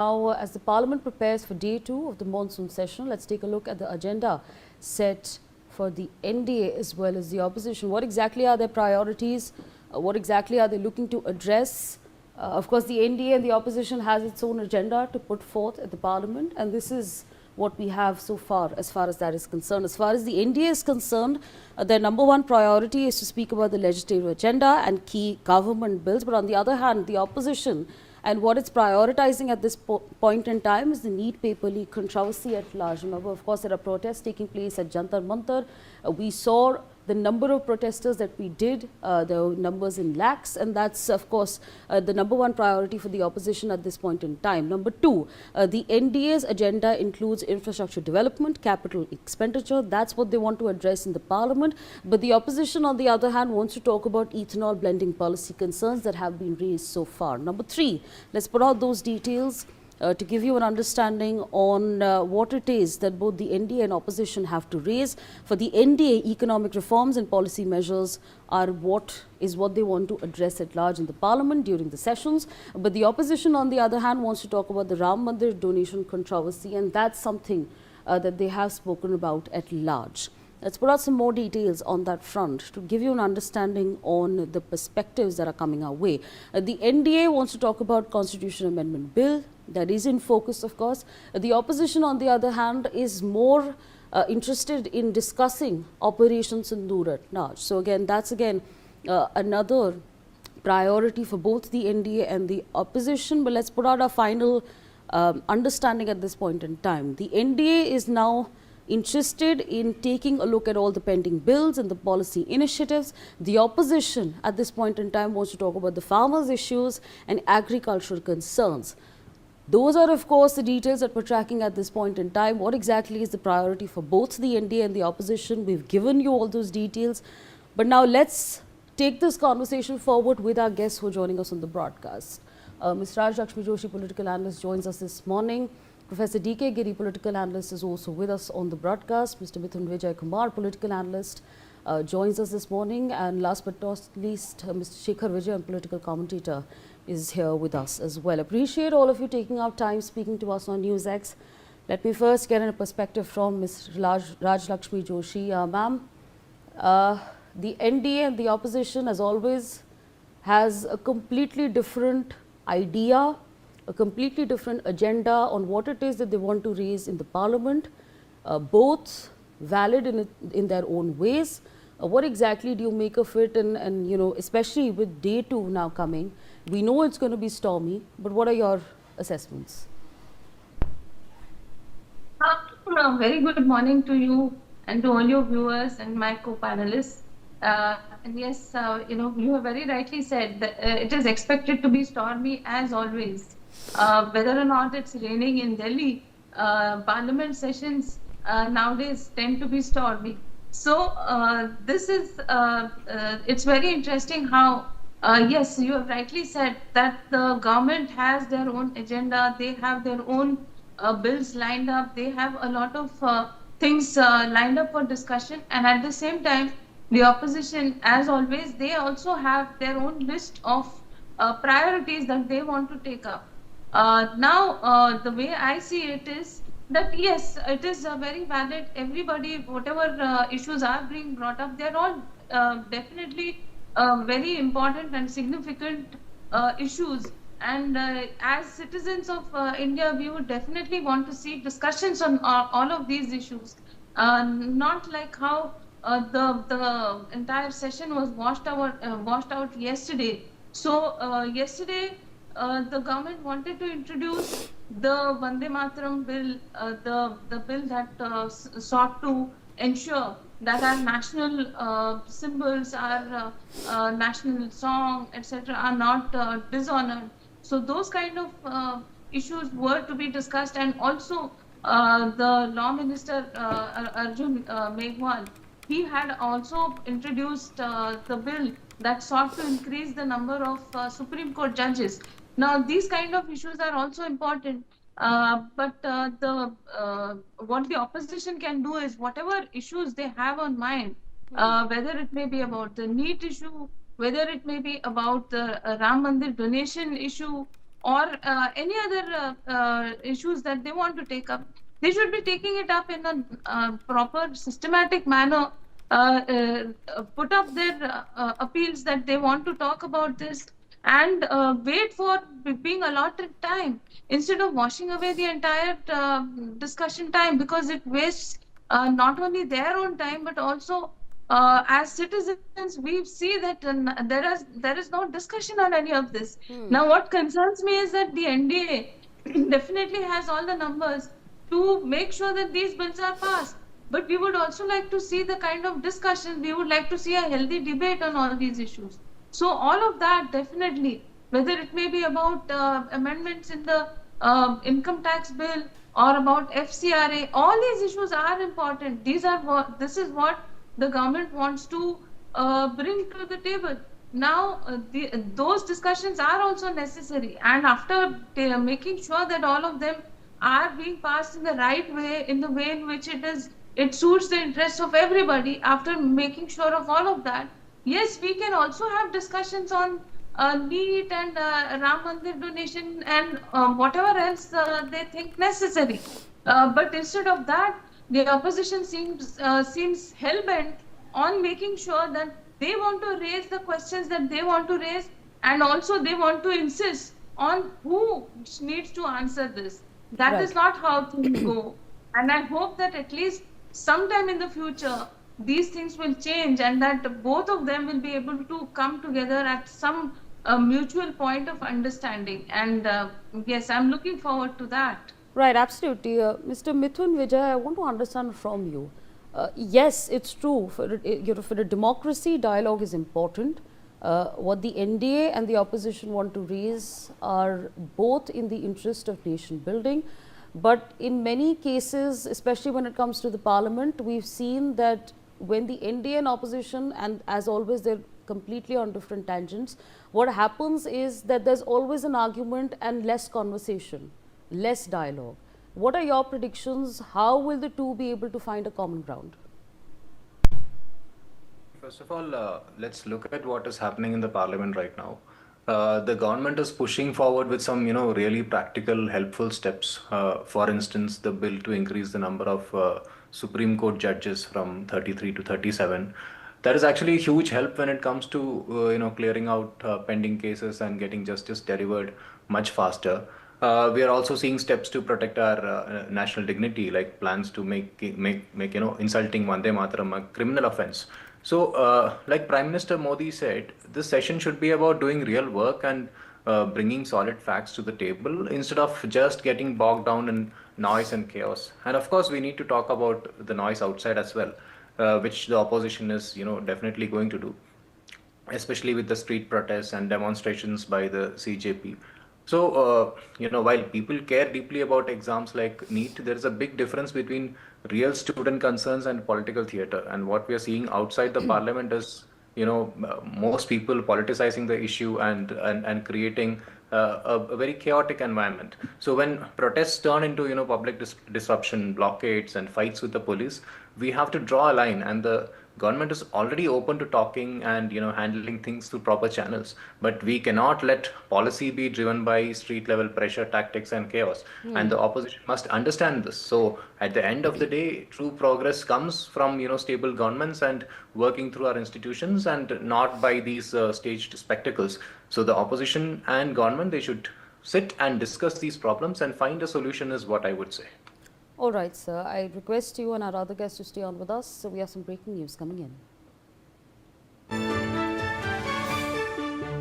Now, as the Parliament prepares for day 2 of the monsoon session, let's take a look at the agenda set for the NDA as well as the opposition. What exactly are their priorities? What exactly are they looking to address? Of course, the NDA and the opposition has its own agenda to put forth at the Parliament, and this is what we have so far as that is concerned. As far as the NDA is concerned, their number one priority is to speak about the legislative agenda and key government bills. But on the other hand, the opposition and what it's prioritizing at this point in time is the NEET paper leak controversy at large. Remember, of course, there are protests taking place at Jantar Mantar. We saw the number of protesters that we did, the numbers in lakhs, and that's, of course, the number one priority for the opposition at this point in time. Number two, the NDA's agenda includes infrastructure development, capital expenditure. That's what they want to address in the Parliament. But the opposition, on the other hand, wants to talk about ethanol blending policy concerns that have been raised so far. Number three, let's put out those details to give you an understanding on what it is that both the NDA and opposition have to raise. For the NDA, economic reforms and policy measures are what they want to address at large in the Parliament during the sessions. But the opposition, on the other hand, wants to talk about the Ram Mandir donation controversy, and that's something that they have spoken about at large. Let's put out some more details on that front to give you an understanding on the perspectives that are coming our way. The NDA wants to talk about Constitution Amendment Bill. That is in focus, of course. The opposition, on the other hand, is more interested in discussing Operation Sindoor at large. So again, that's another priority for both the NDA and the opposition. But let's put out our final understanding at this point in time. The NDA is now interested in taking a look at all the pending bills and the policy initiatives. The opposition at this point in time wants to talk about the farmers' issues and agricultural concerns. Those are, of course, the details that we're tracking at this point in time. What exactly is the priority for both the NDA and the opposition? We've given you all those details. But now let's take this conversation forward with our guests who are joining us on the broadcast. Ms. Rajya Ram Temple, political analyst, joins us this morning. Professor D.K. Giri, political analyst, is also with us on the broadcast. Mr. Mithun Vijay Kumar, political analyst, joins us this morning. And last but not least, Mr. Shekhar Vijay, political commentator, is here with us as well. Appreciate all of you taking out time speaking to us on NewsX. Let me first get a perspective from Ms. Raj Lakshmi Joshi. Ma'am, the NDA and the opposition, as always, has a completely different idea, a completely different agenda on what it is that they want to raise in the Parliament, both valid in their own ways. What exactly do you make of it? And you know, especially with day 2 now coming, we know it's going to be stormy, but what are your assessments? Very good morning to you and to all your viewers and my co-panelists. And yes, you have very rightly said that it is expected to be stormy as always. Whether or not it's raining in Delhi, Parliament sessions nowadays tend to be stormy. So this is, it's very interesting how, yes, you have rightly said that the government has their own agenda, they have their own bills lined up, they have a lot of things lined up for discussion, and at the same time, the opposition, as always, they also have their own list of priorities that they want to take up. Now, the way I see it is that yes, it is very valid. Everybody, whatever issues are being brought up, they're all definitely very important and significant issues. And as citizens of India, we would definitely want to see discussions on all of these issues. Not like how the entire session was washed out yesterday. So yesterday, the government wanted to introduce the Vande Mataram bill, the bill that sought to ensure that our national symbols, our national song, etc., are not dishonored. So those kind of issues were to be discussed, and also the Law Minister Arjun Meghwal, he had also introduced the bill that sought to increase the number of Supreme Court judges. Now, these kind of issues are also important, but what the opposition can do is whatever issues they have on mind, whether it may be about the NEET issue, whether it may be about the Ram Mandir donation issue, or any other issues that they want to take up, they should be taking it up in a proper systematic manner, put up their appeals that they want to talk about this, and wait for being allotted time instead of washing away the entire discussion time, because it wastes not only their own time but also as citizens we see that there is no discussion on any of this. Now what concerns me is that the NDA definitely has all the numbers to make sure that these bills are passed, but we would also like to see the kind of discussion, we would like to see a healthy debate on all these issues. So all of that definitely, whether it may be about amendments in the income tax bill or about FCRA, all these issues are important. This is what the government wants to bring to the table. Now, those discussions are also necessary, and after making sure that all of them are being passed in the right way, in the way in which it suits the interests of everybody, after making sure of all of that, yes, we can also have discussions on NEET and Ram Mandir donation and whatever else they think necessary. But instead of that, the opposition seems hell bent on making sure that they want to raise the questions that they want to raise, and also they want to insist on who needs to answer this. That is Right. not how things go. And I hope that at least sometime in the future, these things will change and that both of them will be able to come together at some mutual point of understanding. And yes, I'm looking forward to that. Right, absolutely. Mr. Mithun Vijay, I want to understand from you. Yes, it's true. For a democracy, dialogue is important. What the NDA and the opposition want to raise are both in the interest of nation building. But in many cases, especially when it comes to the parliament, we've seen that when the NDA and opposition, and as always, they're completely on different tangents, what happens is that there's always an argument and less conversation, less dialogue. What are your predictions? How will the two be able to find a common ground? First of all, let's look at what is happening in the parliament right now. The government is pushing forward with some, really practical, helpful steps. For instance, the bill to increase the number of Supreme Court judges from 33 to 37. That is actually a huge help when it comes to, clearing out pending cases and getting justice delivered much faster. We are also seeing steps to protect our national dignity, like plans to make insulting Vande Mataram a criminal offense. So, like Prime Minister Modi said, this session should be about doing real work and bringing solid facts to the table instead of just getting bogged down in noise and chaos. And of course, we need to talk about the noise outside as well, which the opposition is, definitely going to do, especially with the street protests and demonstrations by the CJP. So, while people care deeply about exams like NEET, there is a big difference between real student concerns and political theater. And what we are seeing outside the parliament is, most people politicizing the issue and creating a very chaotic environment. So when protests turn into, public disruption, blockades, and fights with the police, we have to draw a line, and the government is already open to talking and handling things through proper channels, but we cannot let policy be driven by street level pressure tactics and chaos, and the opposition must understand this. So at the end of the day, true progress comes from stable governments and working through our institutions, and not by these staged spectacles. So the opposition and government, they should sit and discuss these problems and find a solution, is what I would say. All right, sir. I request you and our other guests to stay on with us. So we have some breaking news coming in.